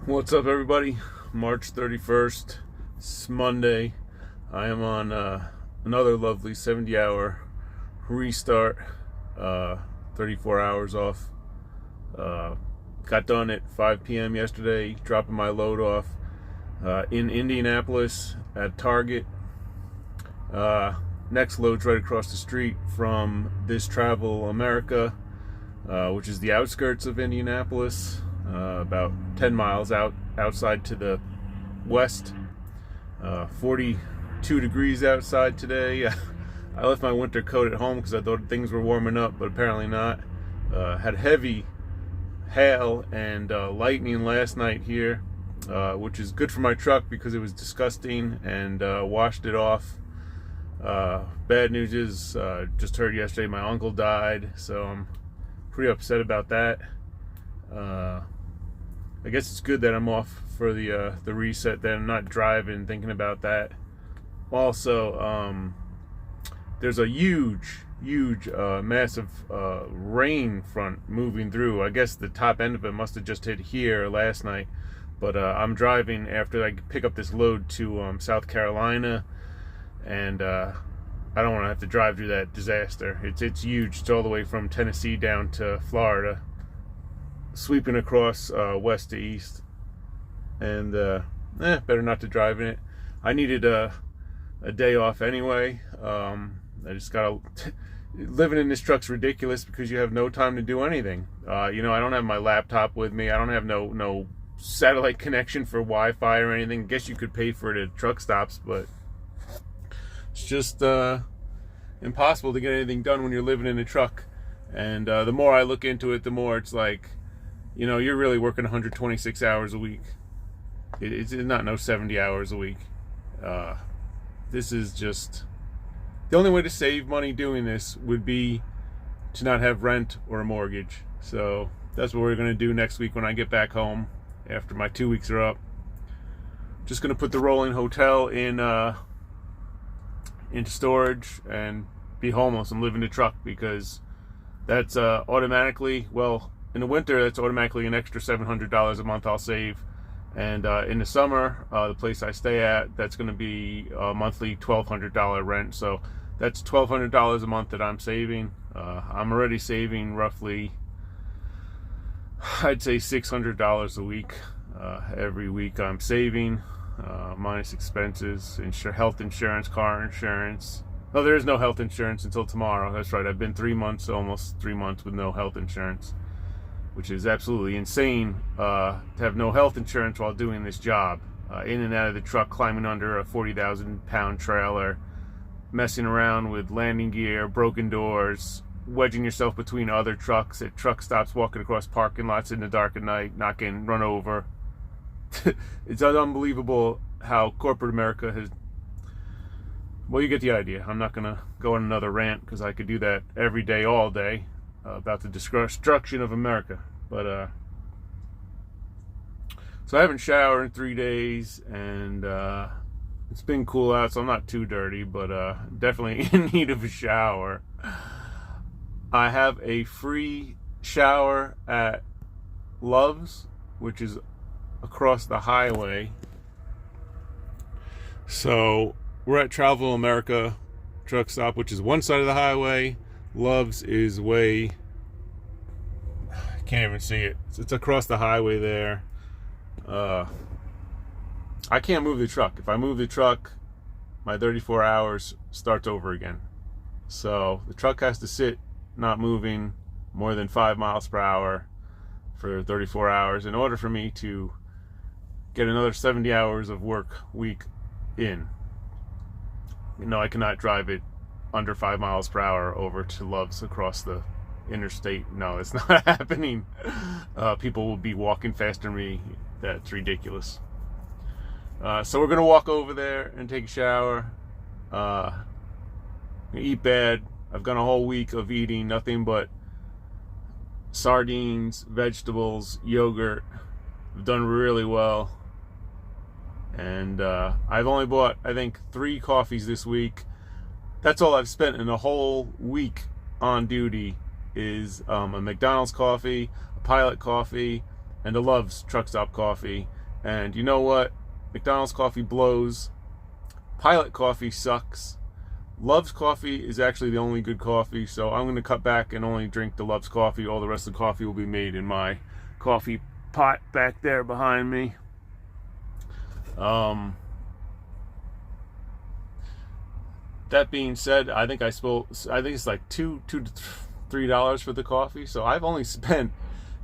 What's up, everybody? March 31st. It's Monday. I am on another lovely 70-hour restart. 34 hours off. Got done at 5 p.m. yesterday, dropping my load off in Indianapolis at Target. Next load's right across the street from This Travel America, which is the outskirts of Indianapolis. About 10 miles outside to the west. 42 degrees outside today. I left my winter coat at home because I thought things were warming up, but apparently not. Had heavy hail and lightning last night here, which is good for my truck because it was disgusting, and washed it off. Bad news is, just heard yesterday my uncle died, so I'm pretty upset about that. I guess it's good that I'm off for the reset, that I'm not driving thinking about that. Also, there's a huge massive rain front moving through. I guess the top end of it must have just hit here last night, but I'm driving after I pick up this load to South Carolina, and I don't want to have to drive through that disaster. It's huge. It's all the way from Tennessee down to Florida, sweeping across west to east, and better not to drive in it. I needed a day off anyway. I just gotta living in this truck's ridiculous because you have no time to do anything. I don't have my laptop with me. I don't have no satellite connection for Wi-Fi or anything. I guess you could pay for it at truck stops, but it's just impossible to get anything done when you're living in a truck. And the more I look into it, the more it's like, you're really working 126 hours a week. It's not no 70 hours a week. This is just... The only way to save money doing this would be to not have rent or a mortgage. So that's what we're going to do next week when I get back home after my 2 weeks are up. Just going to put the rolling hotel into storage and be homeless and live in the truck, because that's automatically... in the winter, that's automatically an extra $700 a month I'll save. And in the summer, the place I stay at, that's going to be a monthly $1,200 rent. So that's $1,200 a month that I'm saving. I'm already saving roughly, I'd say $600 a week. Every week I'm saving, minus expenses, health insurance, car insurance. No, there is no health insurance until tomorrow. That's right. I've been almost 3 months with no health insurance, which is absolutely insane, to have no health insurance while doing this job. In and out of the truck, climbing under a 40,000-pound trailer, messing around with landing gear, broken doors, wedging yourself between other trucks at truck stops, walking across parking lots in the dark at night, not getting run over. It's unbelievable how corporate America has... Well, you get the idea. I'm not going to go on another rant, because I could do that every day, all day, about the destruction of America. But so I haven't showered in 3 days, and it's been cool out, so I'm not too dirty, but definitely in need of a shower. I have a free shower at Loves, which is across the highway. So we're at Travel America truck stop, which is one side of the highway. Loves is way... I can't even see it. It's across the highway there. I can't move the truck. If I move the truck, my 34 hours starts over again. So the truck has to sit not moving more than 5 miles per hour for 34 hours in order for me to get another 70 hours of work week in. I cannot drive it under 5 miles per hour over to Loves across the interstate. No, it's not happening. People will be walking faster than me. That's ridiculous. So we're going to walk over there and take a shower. Eat bad. I've gone a whole week of eating nothing but sardines, vegetables, yogurt. I've done really well. And I've only bought, I think, 3 coffees this week. That's all I've spent in a whole week on duty, is a McDonald's coffee, a Pilot coffee, and a Loves truck stop coffee. And you know what? McDonald's coffee blows. Pilot coffee sucks. Loves coffee is actually the only good coffee, so I'm going to cut back and only drink the Loves coffee. All the rest of the coffee will be made in my coffee pot back there behind me. That being said, I think it's like $2 to $3 for the coffee. So I've only spent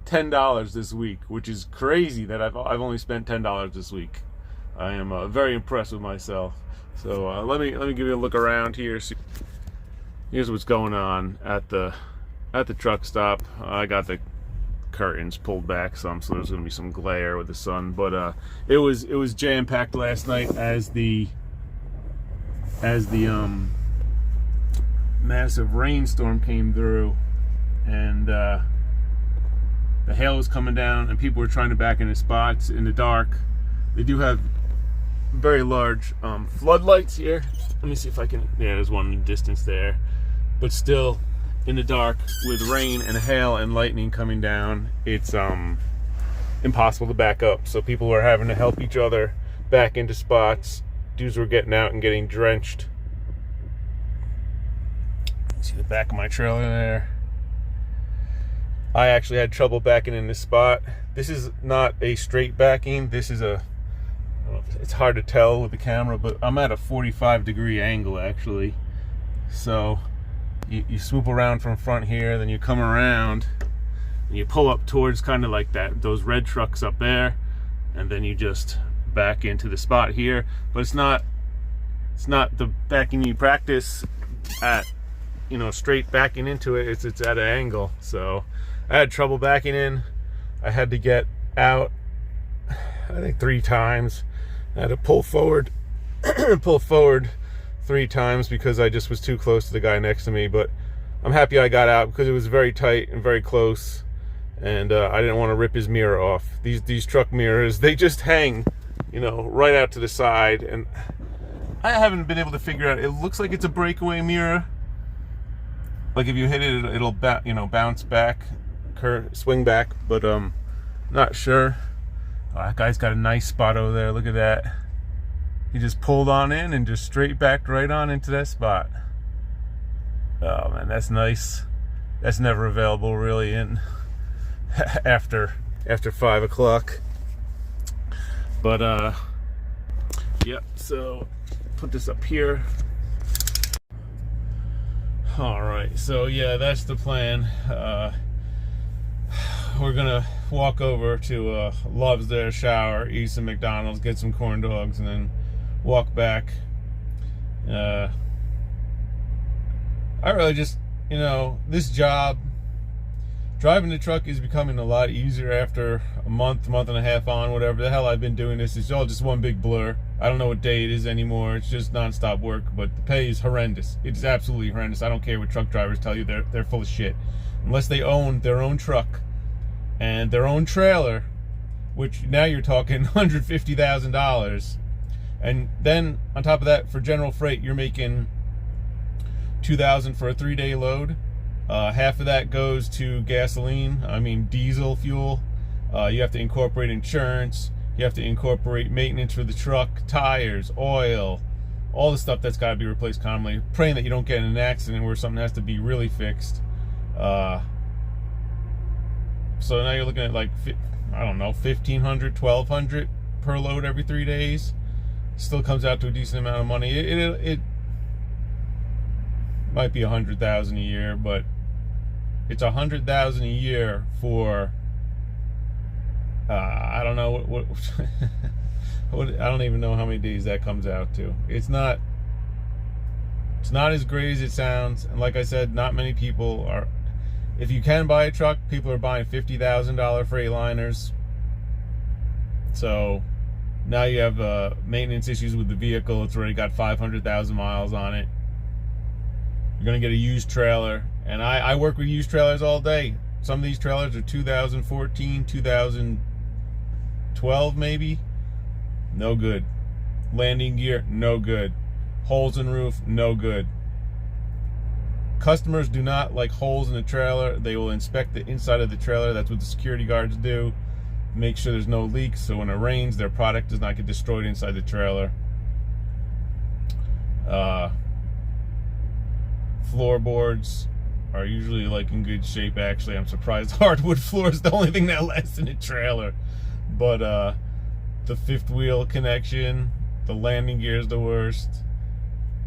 $10 this week, which is crazy that I've only spent $10 this week. I am very impressed with myself. So let me give you a look around here. Here's what's going on at the truck stop. I got the curtains pulled back some, so there's going to be some glare with the sun. But it was jam packed last night as the massive rainstorm came through, and the hail was coming down, and people were trying to back into spots in the dark. They do have very large floodlights here. Let me see if I can. Yeah, there's one in the distance there, but still in the dark with rain and hail and lightning coming down, it's impossible to back up. So people were having to help each other back into spots. Dudes were getting out and getting drenched. See the back of my trailer there. I actually had trouble backing in this spot. This is not a straight backing. This is a, I don't know, it's hard to tell with the camera, but I'm at a 45-degree angle actually. So you swoop around from front here, then you come around and you pull up towards kind of like those red trucks up there, and then you just back into the spot here. But it's not the backing you practice at, you know, straight backing into it. It's at an angle. So I had trouble backing in. I had to get out, I think 3 times. I had to pull forward 3 times because I just was too close to the guy next to me. But I'm happy I got out because it was very tight and very close, and I didn't want to rip his mirror off. These truck mirrors, they just hang, you know, right out to the side, and I haven't been able to figure out. It looks like it's a breakaway mirror. Like if you hit it, it'll bounce back, swing back, but not sure. Oh, that guy's got a nice spot over there. Look at that. He just pulled on in and just straight backed right on into that spot. Oh man, that's nice. That's never available really in after 5 o'clock. But yep. So put this up here. All right. So yeah, that's the plan. We're gonna walk over to Loves there, shower, eat some McDonald's, get some corn dogs, and then walk back. I really just, you know, this job, driving the truck is becoming a lot easier after a month and a half on, whatever the hell I've been doing this. It's all just one big blur. I don't know what day it is anymore. It's just nonstop work, but the pay is horrendous. It's absolutely horrendous. I don't care what truck drivers tell you. They're full of shit. Unless they own their own truck and their own trailer, which now you're talking $150,000. And then on top of that, for general freight, you're making $2,000 for a 3-day load. Half of that goes to gasoline, diesel fuel. You have to incorporate insurance. You have to incorporate maintenance for the truck, tires, oil, all the stuff that's got to be replaced commonly. Praying that you don't get in an accident where something has to be really fixed. So now you're looking at like, I don't know, $1,500, $1,200 per load every 3 days. Still comes out to a decent amount of money. It might be $100,000 a year, but it's $100,000 a year for I don't know what I don't even know how many days that comes out to. It's not as great as it sounds, and like I said, not many people are. If you can buy a truck, people are buying $50,000 Freightliners. So now you have maintenance issues with the vehicle. It's already got 500,000 miles on it. You're gonna get a used trailer, and I work with used trailers all day. Some of these trailers are 2014, 2012 maybe. No good. Landing gear, no good. Holes in roof, no good. Customers do not like holes in the trailer. They will inspect the inside of the trailer. That's what the security guards do. make sure there's no leaks, so when it rains, their product does not get destroyed inside the trailer. Floorboards are usually like in good shape. Actually, I'm surprised hardwood floor is the only thing that lasts in a trailer. But the fifth wheel connection, the landing gear is the worst.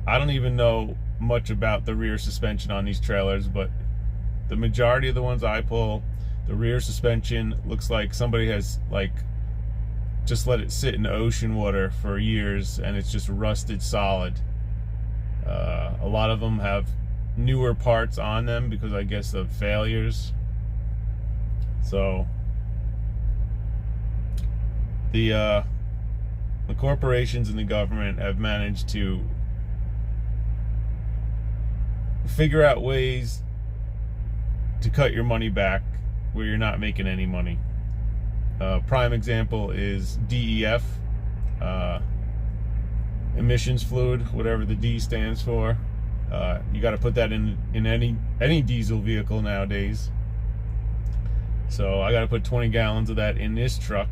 I don't even know much about the rear suspension on these trailers, but the majority of the ones I pull, the rear suspension looks like somebody has like just let it sit in the ocean water for years and it's just rusted solid. A lot of them have newer parts on them because I guess of failures. So the corporations and the government have managed to figure out ways to cut your money back where you're not making any money. Prime example is DEF, emissions fluid, whatever the D stands for. You got to put that in any diesel vehicle nowadays. So I got to put 20 gallons of that in this truck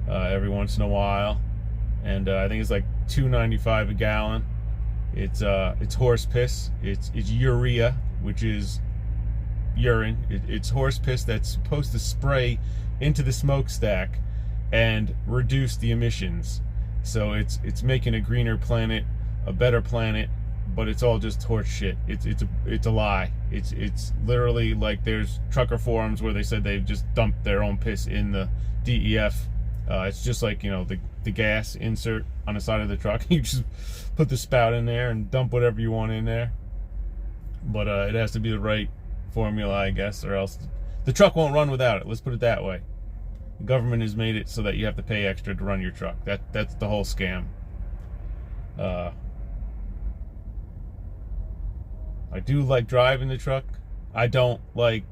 every once in a while, and I think it's like $2.95 a gallon. It's horse piss. It's urea, which is urine. It's horse piss that's supposed to spray into the smokestack and reduce the emissions. So it's making a greener planet, a better planet, but it's all just horse shit. It's a lie. It's literally like there's trucker forums where they said they've just dumped their own piss in the DEF. It's just like, you know, the gas insert on the side of the truck. You just put the spout in there and dump whatever you want in there. But it has to be the right formula, I guess, or else the truck won't run without it. Let's put it that way. The government has made it so that you have to pay extra to run your truck. That's the whole scam. I do like driving the truck. I don't like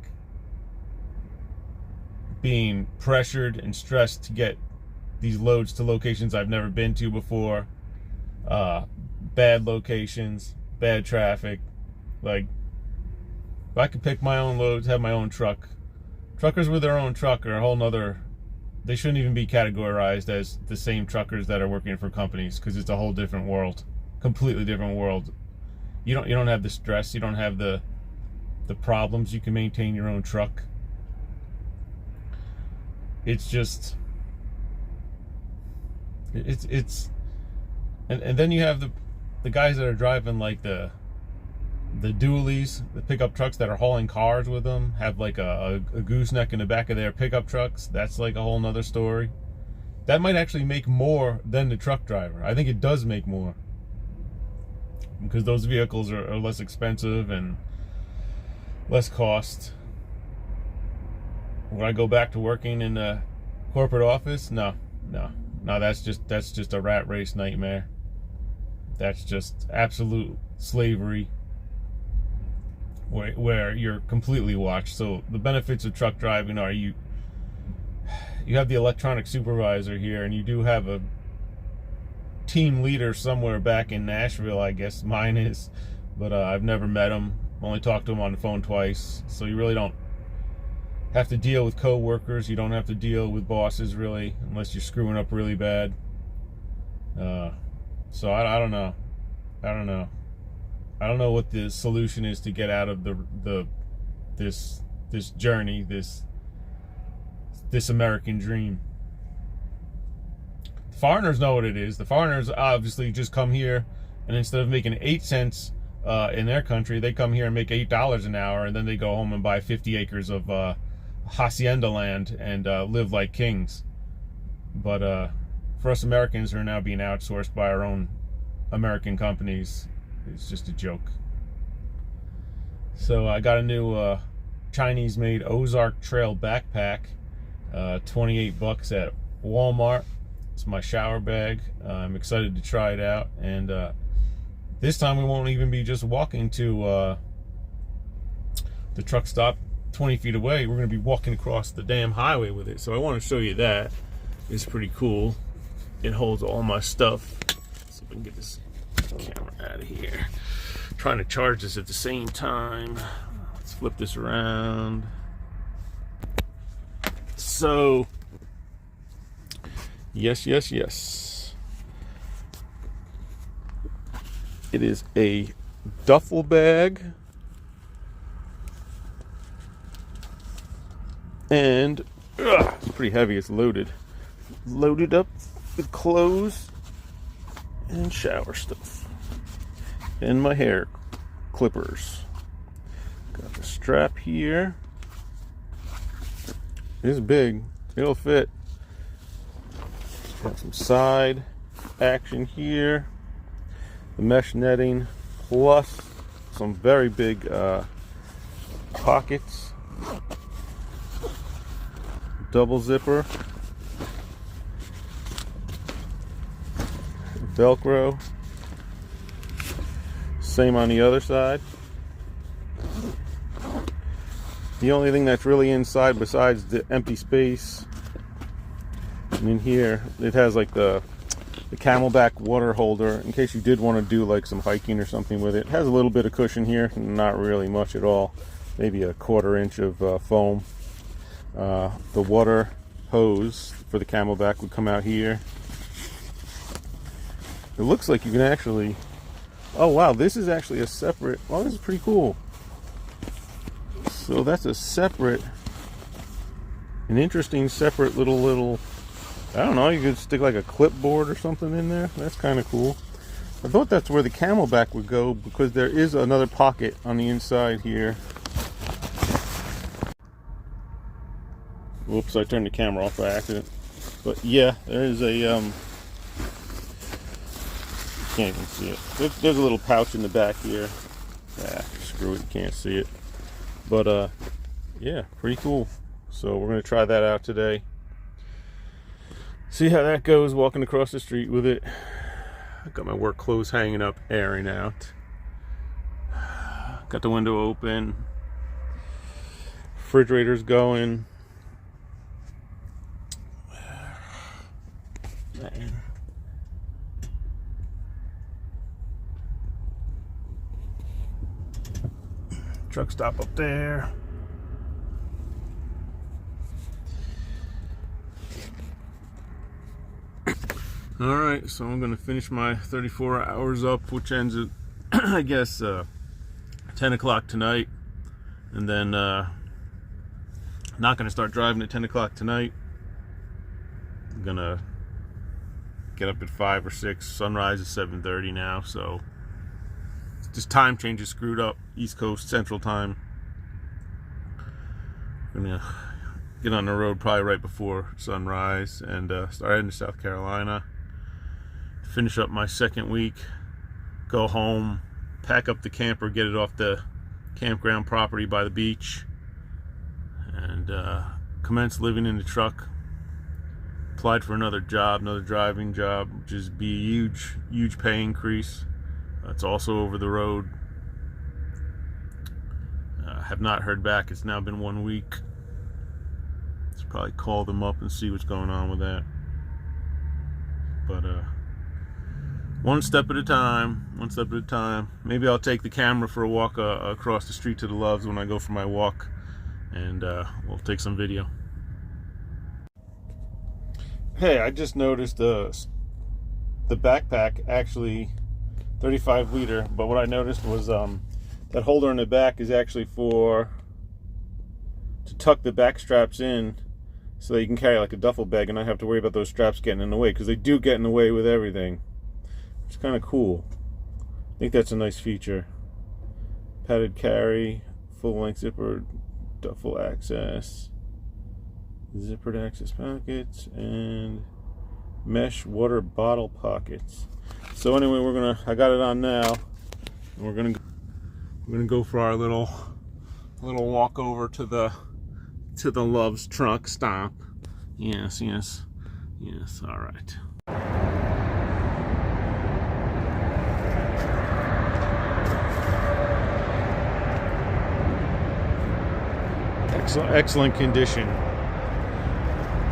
being pressured and stressed to get these loads to locations I've never been to before. Bad locations, bad traffic. Like, if I could pick my own loads, have my own truck. Truckers with their own truck are a whole nother. They shouldn't even be categorized as the same truckers that are working for companies, because it's a whole different world, completely different world. You don't have the stress, you don't have the problems. You can maintain your own truck. It's just and then you have the guys that are driving like the dualies, the pickup trucks that are hauling cars with them, have like a gooseneck in the back of their pickup trucks. That's like a whole nother story. That might actually make more than the truck driver. I think it does make more, because those vehicles are less expensive and less cost. Would I go back to working in a corporate office? No. That's just a rat race nightmare. That's just absolute slavery, where you're completely watched. So the benefits of truck driving are you have the electronic supervisor here, and you do have a team leader somewhere back in Nashville, I guess mine is, but I've never met him. Only talked to him on the phone twice. So you really don't have to deal with co-workers. You don't have to deal with bosses, really, unless you're screwing up really bad. So I don't know. I don't know what the solution is to get out of this journey, this American dream. The foreigners know what it is. The foreigners obviously just come here, and instead of making 8 cents in their country, they come here and make $8 an hour, and then they go home and buy 50 acres of hacienda land and live like kings. But for us Americans who are now being outsourced by our own American companies, it's just a joke. So I got a new Chinese-made Ozark Trail Backpack, $28 at Walmart. It's my shower bag. I'm excited to try it out, and this time we won't even be just walking to the truck stop 20 feet away. We're going to be walking across the damn highway with it. So I want to show you that. It's pretty cool. It holds all my stuff. Let's see if I can get this camera out of here. I'm trying to charge this at the same time. Let's flip this around. So Yes, yes, yes. It is a duffel bag. And it's pretty heavy. It's loaded. Loaded up with clothes and shower stuff. And my hair clippers. Got the strap here. It's big. It'll fit. Got some side action here. The mesh netting plus some very big pockets. Double zipper. Velcro. Same on the other side. The only thing that's really inside besides the empty space, and in here it has like the Camelback water holder in case you did want to do like some hiking or something with it. It has a little bit of cushion here, not really much at all, maybe a 1/4 inch of foam. The water hose for the Camelback would come out here. It looks like you can actually, oh wow, this is actually a separate, well, this is pretty cool. So that's a separate, an interesting separate little, I don't know, you could stick like a clipboard or something in there. That's kind of cool. I thought that's where the Camelback would go because there is another pocket on the inside here. Whoops, I turned the camera off by accident. But yeah, there is a, you can't even see it. There's a little pouch in the back here. Screw it, you can't see it. But yeah, pretty cool. So we're going to try that out today. See how that goes walking across the street with it. I've got my work clothes hanging up, airing out. Got the window open. Refrigerator's going. Man. Truck stop up there. All right, so I'm gonna finish my 34 hours up, which ends at I guess 10 o'clock tonight, and then not gonna start driving at 10 o'clock tonight. I'm gonna get up at 5 or 6. Sunrise is 7:30 now, so just time change is screwed up. East Coast Central Time. I'm gonna get on the road probably right before sunrise and start heading to South Carolina. Finish up my second week. Go home, pack up the camper, get it off the campground property by the beach, and commence living in the truck. Applied for another job, another driving job, which is be a huge pay increase. It's also over the road. Have not heard back. It's now been 1 week. Let's probably call them up and see what's going on with that. But one step at a time. One step at a time. Maybe I'll take the camera for a walk across the street to the Loves when I go for my walk, and we'll take some video. Hey, I just noticed the backpack actually 35 liter, but what I noticed was that holder in the back is actually to tuck the back straps in so that you can carry like a duffel bag and not have to worry about those straps getting in the way, because they do get in the way with everything. It's kind of cool. I think that's a nice feature. Padded carry, full length zipper, duffel access, zippered access pockets, and mesh water bottle pockets. So anyway, I got it on now, and we're gonna go for our little walk over to the Loves truck stop. Yes. All right. Excellent condition.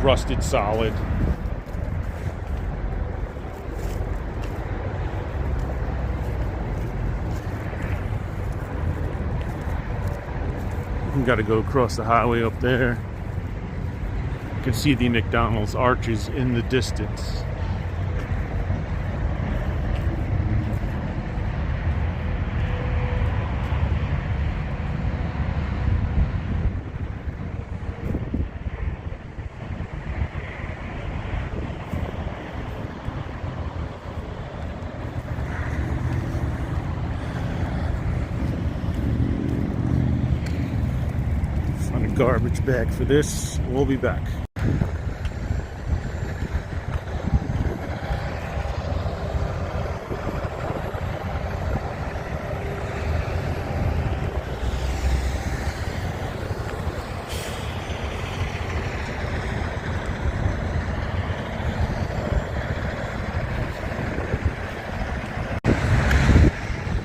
Rusted solid. Got to go across the highway up there. You can see the McDonald's arches in the distance. Find a garbage bag for this. We'll be back.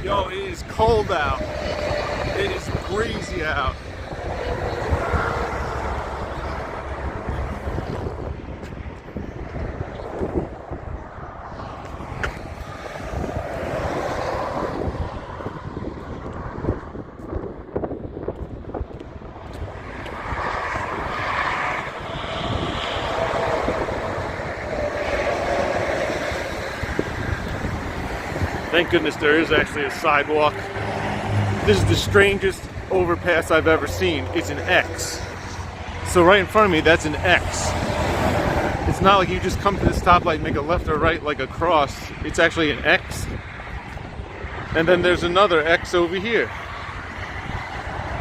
Yo, it is cold out. It is breezy out. Thank goodness there is actually a sidewalk. This is the strangest overpass I've ever seen. It's an X. So right in front of me, that's an X. It's not like you just come to the stoplight, make a left or right like a cross. It's actually an X. And then there's another X over here.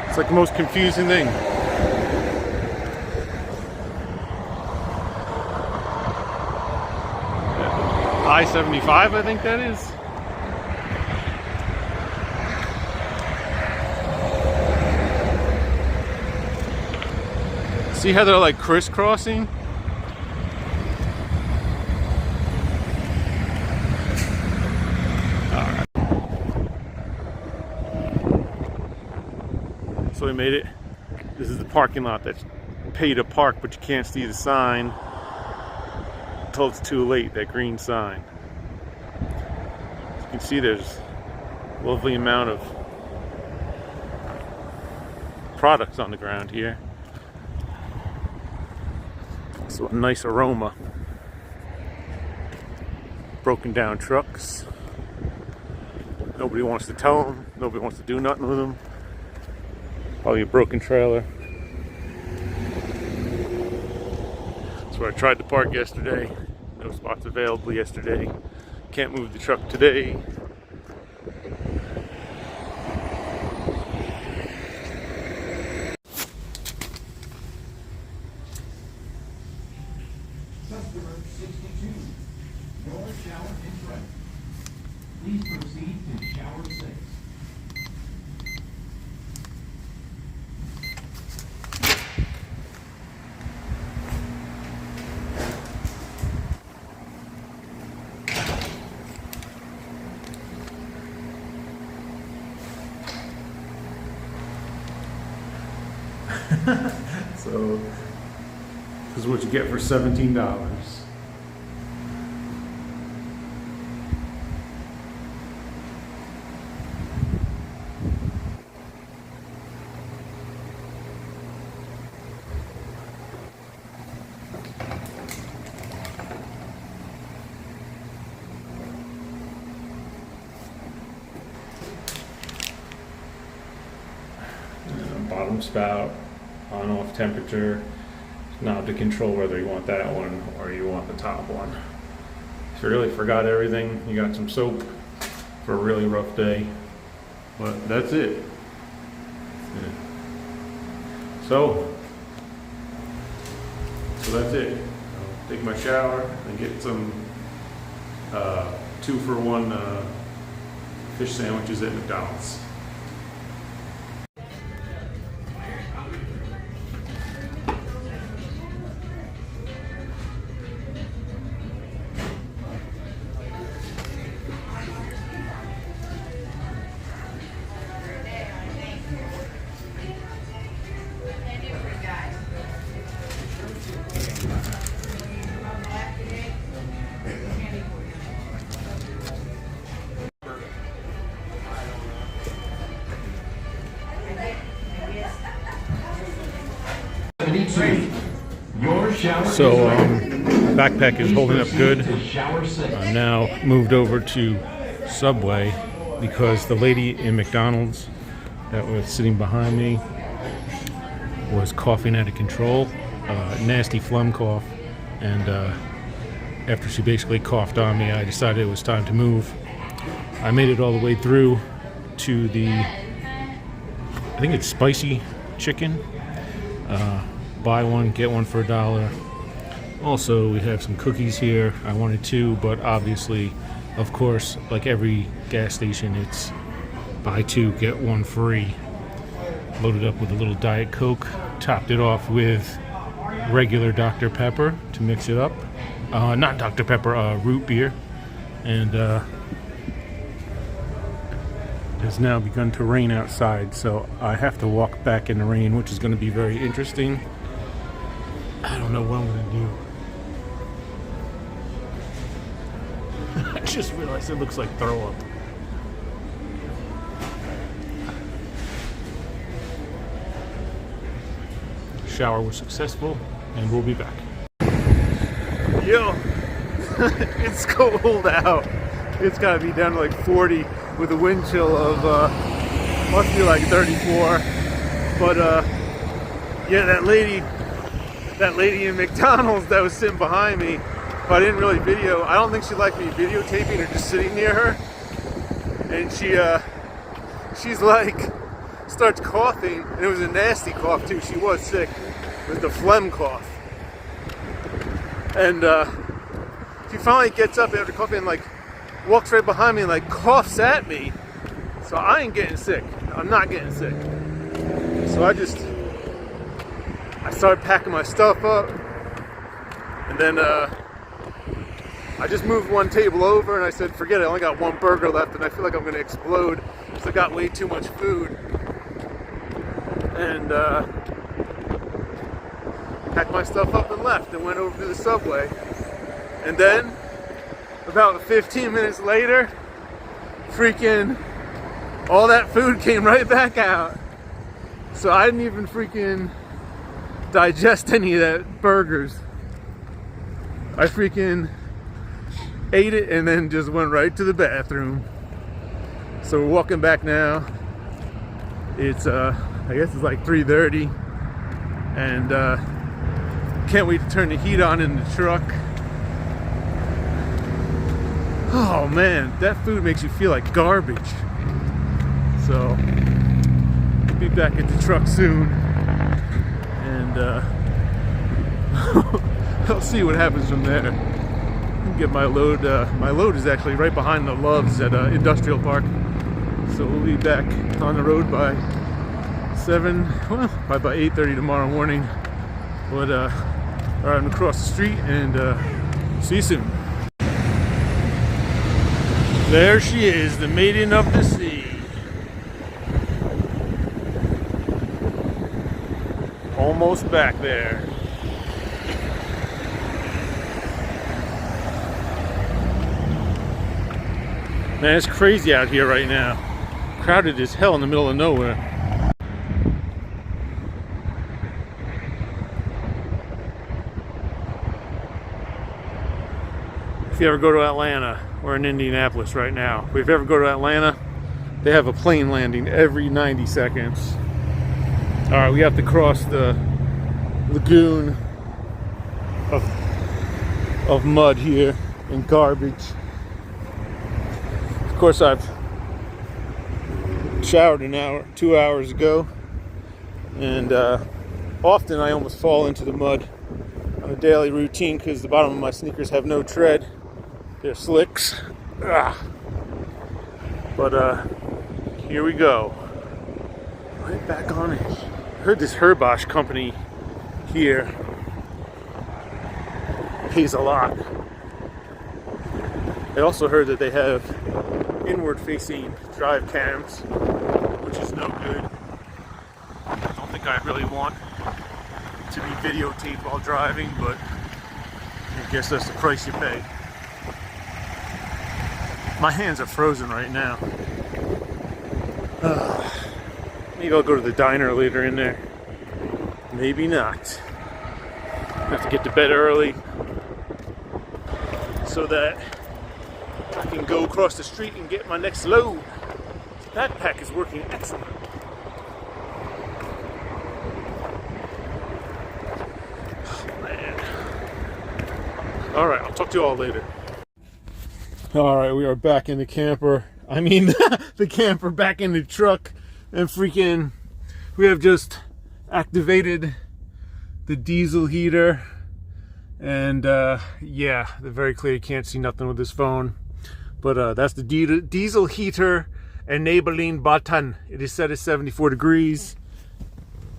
It's like the most confusing thing. I-75, I think that is. See how they're like crisscrossing? Alright. So we made it. This is the parking lot that's pay to park, but you can't see the sign until it's too late, that green sign. As you can see, there's a lovely amount of products on the ground here. So a nice aroma. Broken down trucks. Nobody wants to tow them. Nobody wants to do nothing with them. Probably a broken trailer. That's where I tried to park yesterday. No spots available yesterday. Can't move the truck today. Customer 62. Your shower is ready. Please proceed to shower 6. So this is what you get for $17. Bottom spout, on off temperature, knob to control whether you want that one or you want the top one. If you really forgot everything, you got some soap for a really rough day, but that's it. So that's it. I'll take my shower and get some 2-for-1 fish sandwiches at McDonald's. So backpack is holding up good. I'm now moved over to Subway because the lady in McDonald's that was sitting behind me was coughing out of control, nasty phlegm cough, and after she basically coughed on me, I decided it was time to move. I made it all the way through to the, I think it's spicy chicken. Buy one, get one for $1. Also, we have some cookies here. I wanted two, but obviously, of course, like every gas station, it's buy two, get one free. Loaded up with a little Diet Coke, topped it off with regular Dr. Pepper to mix it up. Not Dr. Pepper, root beer. And it's now begun to rain outside, so I have to walk back in the rain, which is going to be very interesting. I don't know what I'm going to do. I just realized it looks like throw up. Shower was successful, and we'll be back. Yo, it's cold out. It's gotta be down to like 40 with a wind chill of must be like 34. But yeah, that lady in McDonald's that was sitting behind me, but I didn't really video. I don't think she liked me videotaping or just sitting near her. And she's like starts coughing, and it was a nasty cough too. She was sick. It was the phlegm cough. And she finally gets up after coughing and like walks right behind me and like coughs at me. So I ain't getting sick. I'm not getting sick. So I started packing my stuff up, and then I just moved one table over and I said, forget it, I only got one burger left and I feel like I'm gonna explode because I got way too much food. And packed my stuff up and left and went over to the Subway. And then, about 15 minutes later, freaking all that food came right back out. So I didn't even freaking digest any of that burgers. I freaking ate it and then just went right to the bathroom. So we're walking back now. It's I guess it's like 3:30, and can't wait to turn the heat on in the truck. Oh man, that food makes you feel like garbage. So I'll be back at the truck soon, and I'll see what happens from there. Get my load. My load is actually right behind the Loves at Industrial Park. So we'll be back on the road by 7, well, by about 8:30 tomorrow morning. But I'm across the street, and see you soon. There she is, the maiden of the sea. Almost back there. Man, it's crazy out here right now. Crowded as hell in the middle of nowhere. If you ever go to Atlanta, we're in Indianapolis right now. If you ever go to Atlanta, they have a plane landing every 90 seconds. Alright, we have to cross the lagoon of mud here and garbage. Of course, I've showered 2 hours ago, and often I almost fall into the mud on a daily routine because the bottom of my sneakers have no tread. They're slicks. But here we go. Right back on it. I heard this Herbosch company here pays a lot. I also heard that they have inward-facing drive cams, which is no good. I don't think I really want to be videotaped while driving, but I guess that's the price you pay. My hands are frozen right now. Maybe I'll go to the diner later in there. Maybe not. have to get to bed early so that I can go across the street and get my next load. This backpack is working excellent. Oh, man. All right, I'll talk to you all later. All right, we are back in the camper. I mean, the camper back in the truck, and freaking, we have just activated the diesel heater, and yeah, they're very clear. You can't see nothing with this phone, but that's the diesel heater enabling button. It is set at 74 degrees,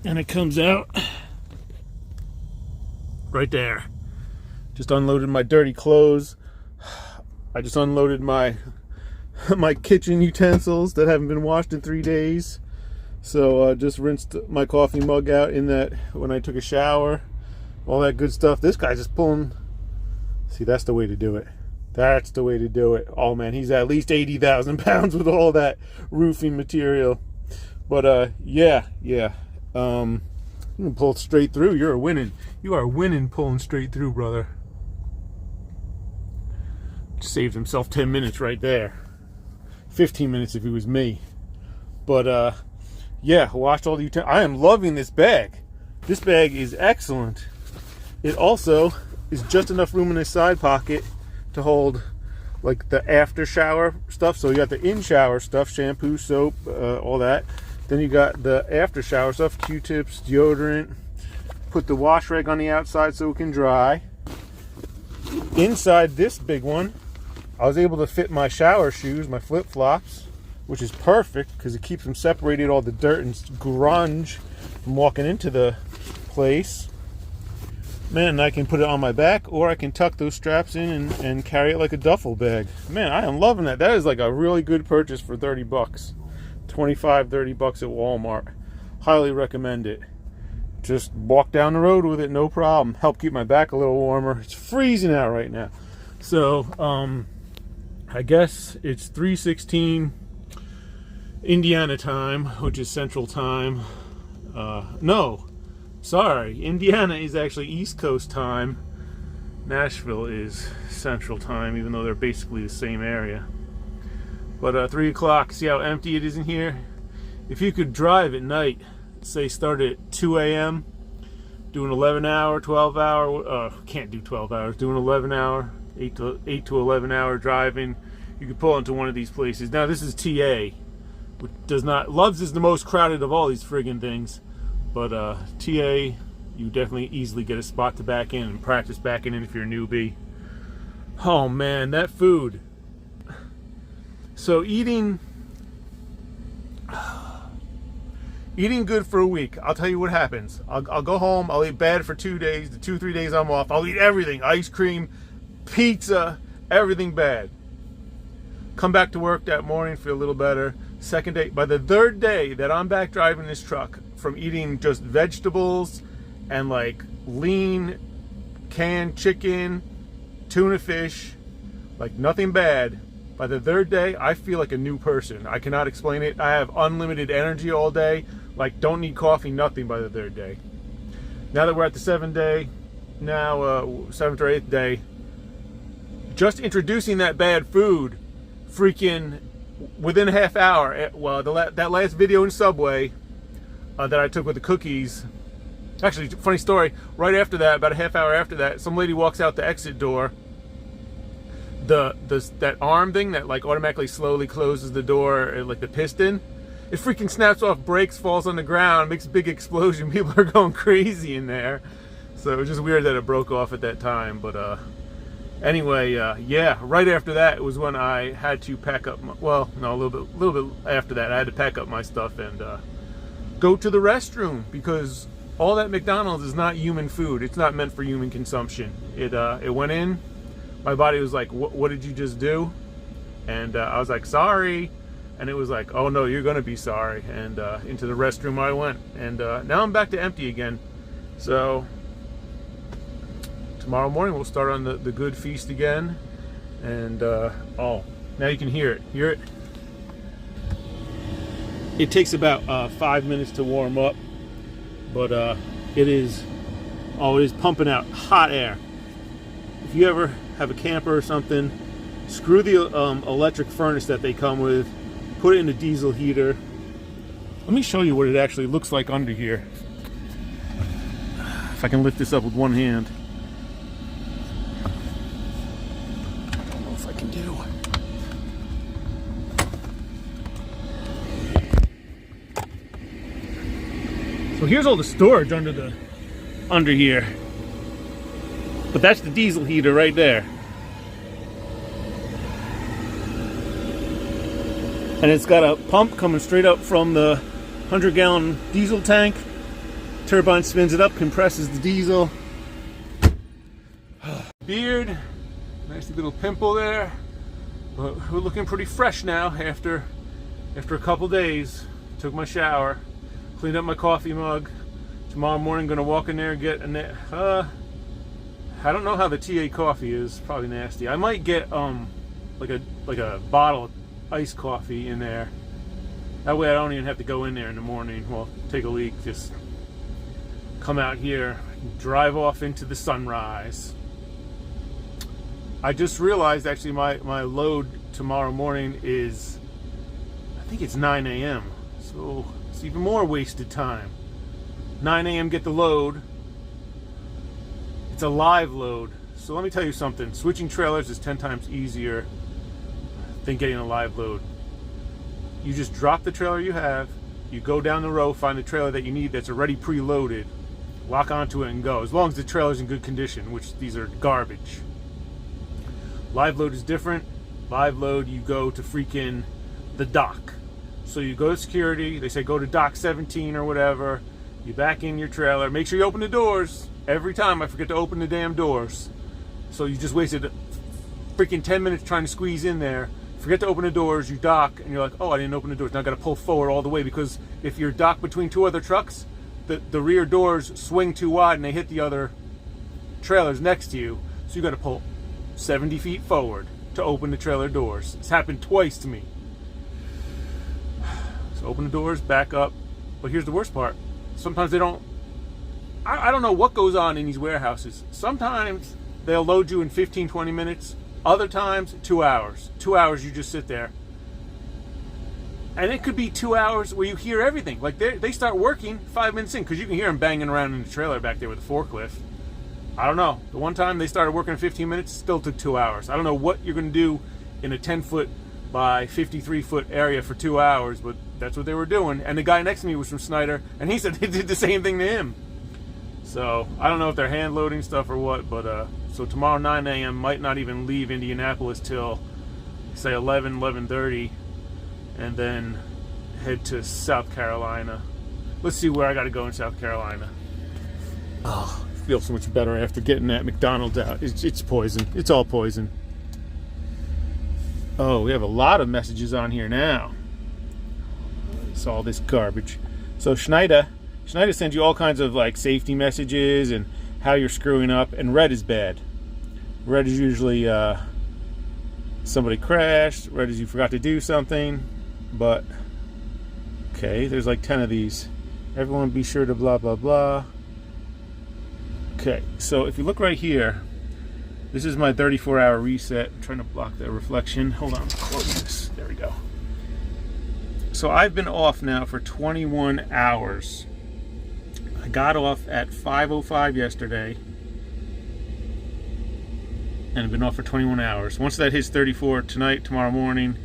and it comes out right there. Just unloaded my dirty clothes. I just unloaded my kitchen utensils that haven't been washed in 3 days. So just rinsed my coffee mug out in that when I took a shower. All that good stuff. This guy's just pulling. See, that's the way to do it. That's the way to do it. Oh man, he's at least 80,000 pounds with all that roofing material. But yeah. You can pull straight through. You're winning. You are winning pulling straight through, brother. Saved himself 10 minutes right there. 15 minutes if it was me. But yeah, washed all the utensils. I am loving this bag. This bag is excellent. It also is just enough room in the side pocket to hold like the after shower stuff. So you got the in shower stuff, shampoo, soap, all that. Then you got the after shower stuff, Q-tips, deodorant. Put the wash rag on the outside so it can dry. Inside this big one, I was able to fit my shower shoes, my flip-flops, which is perfect because it keeps them separated, all the dirt and grunge from walking into the place. Man, I can put it on my back, or I can tuck those straps in and carry it like a duffel bag. Man, I am loving that. That is like a really good purchase for 30 bucks. 25, 30 bucks at Walmart. Highly recommend it. Just walk down the road with it, no problem. Help keep my back a little warmer. It's freezing out right now. So, I guess it's 3:16 Indiana time, which is Central Time. No, sorry. Indiana is actually East Coast time. Nashville is Central Time, even though they're basically the same area. But 3 o'clock, see how empty it is in here? If you could drive at night, say start at 2 a.m., do an 11-hour, 12-hour, can't do 12 hours, do an 11-hour, 8 to 11 hour driving, you could pull into one of these places. Now this is TA, which does not, Loves is the most crowded of all these friggin' things, but TA, you definitely easily get a spot to back in and practice backing in if you're a newbie. Oh man, that food. So eating good for a week, I'll tell you what happens. I'll go home, I'll eat bad for 2 days, the 2-3 days I'm off, I'll eat everything, ice cream, pizza, everything bad. Come back to work that morning, feel a little better. Second day, by the third day that I'm back driving this truck, from eating just vegetables and like lean canned chicken, tuna fish, like nothing bad, by the third day, I feel like a new person. I cannot explain it. I have unlimited energy all day. Like, don't need coffee, nothing by the third day. Now that we're at the 7th day, now 7th or 8th day, just introducing that bad food, freaking within a half hour. Well, that last video in Subway that I took with the cookies. Actually, funny story. Right after that, about a half hour after that, some lady walks out the exit door. That arm thing that like automatically slowly closes the door, like the piston, it freaking snaps off, breaks, falls on the ground, makes a big explosion. People are going crazy in there. So it was just weird that it broke off at that time. But anyway, yeah, right after that was when I had to pack up my, well, no, a little bit after that, I had to pack up my stuff and go to the restroom, because all that McDonald's is not human food. It's not meant for human consumption. It went in. My body was like, what did you just do? And I was like, sorry. And it was like, oh no, you're gonna be sorry. And into the restroom I went. And now I'm back to empty again. So tomorrow morning we'll start on the good feast again. And oh, now you can hear it. Hear it? It takes about 5 minutes to warm up. But it is Oh, it is pumping out hot air. If you ever have a camper or something, screw the electric furnace that they come with, put it in a diesel heater. Let me show you what it actually looks like under here. If I can lift this up with one hand. I don't know if I can do. So here's all the storage under here. But that's the diesel heater right there. And it's got a pump coming straight up from the 100-gallon diesel tank. Turbine spins it up, compresses the diesel. Beard, nice little pimple there. But we're looking pretty fresh now after a couple days. Took my shower, cleaned up my coffee mug. Tomorrow morning, gonna walk in there and get I don't know how the TA coffee is. Probably nasty. I might get like a bottle of iced coffee in there. That way I don't even have to go in there in the morning. Well, take a leak. Just come out here, drive off into the sunrise. I just realized actually my load tomorrow morning is, I think it's 9 a.m. So it's even more wasted time. 9 a.m. get the load. It's a live load. So let me tell you something. Switching trailers is 10 times easier than getting a live load. You just drop the trailer you have, you go down the row, find the trailer that you need that's already preloaded, lock onto it and go. As long as the trailer's in good condition, which these are garbage. Live load is different. Live load, you go to freaking the dock. So you go to security, they say go to dock 17 or whatever, you back in your trailer, make sure you open the doors. Every time I forget to open the damn doors. So you just wasted freaking 10 minutes trying to squeeze in there. Forget to open the doors, you dock, and you're like, oh, I didn't open the doors. Now I got to pull forward all the way, because if you're docked between two other trucks, the rear doors swing too wide and they hit the other trailers next to you. So you got to pull 70 feet forward to open the trailer doors. It's happened twice to me. So open the doors, back up. But here's the worst part. Sometimes they don't. I don't know what goes on in these warehouses. Sometimes they'll load you in 15, 20 minutes. Other times, 2 hours. 2 hours you just sit there. And it could be 2 hours where you hear everything. Like they start working 5 minutes in, because you can hear them banging around in the trailer back there with the forklift. I don't know. The one time they started working in 15 minutes, still took 2 hours. I don't know what you're going to do in a 10-foot by 53-foot area for 2 hours, but that's what they were doing. And the guy next to me was from Snyder, and he said they did the same thing to him. So I don't know if they're hand loading stuff or what, but so tomorrow 9 a.m. might not even leave Indianapolis till say 11:30, and then head to South Carolina. Let's see where I got to go in South Carolina. Oh, I feel so much better after getting that McDonald's out. It's poison. It's all poison. Oh, we have a lot of messages on here now. It's all this garbage. So Schneider sends you all kinds of like safety messages and how you're screwing up, and red is bad. Red is usually somebody crashed. Red is you forgot to do something. But okay, there's like 10 of these. Everyone be sure to blah blah blah. Okay, so if you look right here, this is my 34-hour reset. I'm trying to block the reflection. Hold on, close this. There we go. So I've been off now for 21 hours. I got off at 5:05 yesterday, and I've been off for 21 hours. Once that hits 34 tonight, tomorrow morning,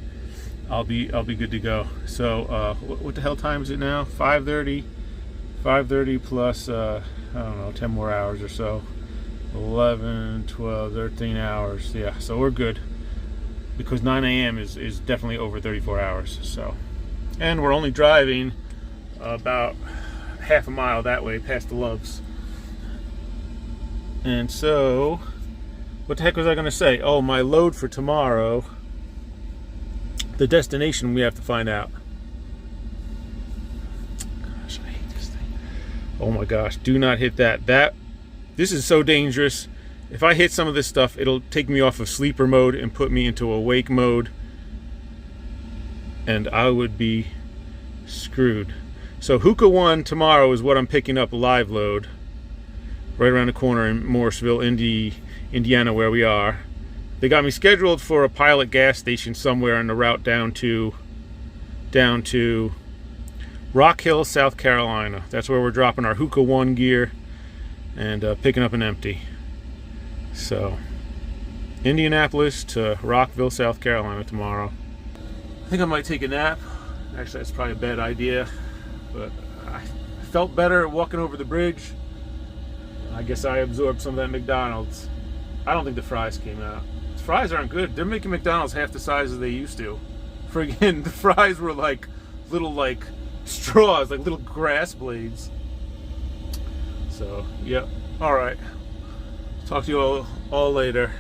I'll be good to go. So what the hell time is it now? 5:30. 5:30 plus I don't know, 10 more hours or so. 11, 12, 13 hours. Yeah, so we're good, because 9 a.m. is definitely over 34 hours. So, and we're only driving about half a mile that way past the Loves. And so, what the heck was I going to say? Oh, my load for tomorrow. The destination we have to find out. Gosh, I hate this thing. Oh my gosh, do not hit that. This is so dangerous. If I hit some of this stuff, it'll take me off of sleeper mode and put me into awake mode, and I would be screwed. So Hookah 1 tomorrow is what I'm picking up live load. right around the corner in Morrisville, Indiana, where we are. They got me scheduled for a Pilot gas station somewhere on the route down to Rock Hill, South Carolina. That's where we're dropping our Hookah 1 gear and picking up an empty. So, Indianapolis to Rockville, South Carolina tomorrow. I think I might take a nap. Actually, that's probably a bad idea, but I felt better walking over the bridge. I guess I absorbed some of that McDonald's. I don't think the fries came out. The fries aren't good. They're making McDonald's half the size as they used to. Friggin', the fries were like little like straws, like little grass blades. So, yep. All right. Talk to you all later.